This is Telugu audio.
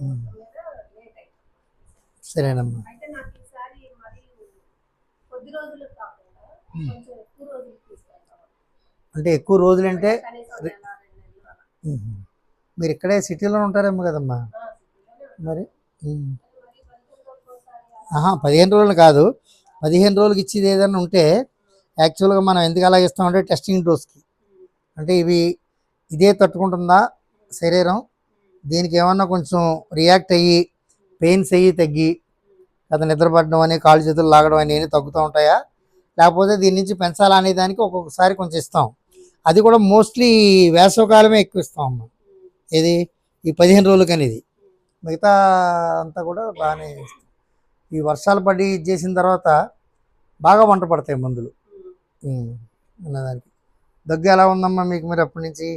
ఉమ్. సరేనమ్మా. ఉమ్. అంటే ఎక్కువ రోజులు అంటే మీరు ఇక్కడే సిటీలో ఉంటారేమో కదమ్మా మరి. ఉమ్. ఆహా, 15 రోజులు కాదు, 15 రోజులకి ఇచ్చేది ఏదైనా ఉంటే యాక్చువల్గా మనం ఎందుకు అలా ఇస్తామంటే టెస్టింగ్ డోస్కి. అంటే ఇదే తట్టుకుంటుందా శరీరం, దీనికి ఏమన్నా కొంచెం రియాక్ట్ అయ్యి పెయిన్స్ అయ్యి తగ్గి అది నిద్రపడడం అని కాళ్ళు చేతులు లాగడం అని తగ్గుతూ ఉంటాయా, లేకపోతే దీని నుంచి పెంచాలా అనే దానికి ఒక్కొక్కసారి కొంచెం ఇస్తాం. అది కూడా మోస్ట్లీ వేసవకాలమే ఎక్కువ ఇస్తాం అమ్మ. ఇది ఈ 15 రోజులకి అనేది, మిగతా అంతా కూడా బాగానే ఇస్తాం. ఈ వర్షాలు పడి ఇది చేసిన తర్వాత బాగా వంట పడతాయి మందులు ఉన్నదానికి. దగ్గు ఎలా ఉందమ్మా మీకు మరి అప్పటి నుంచి?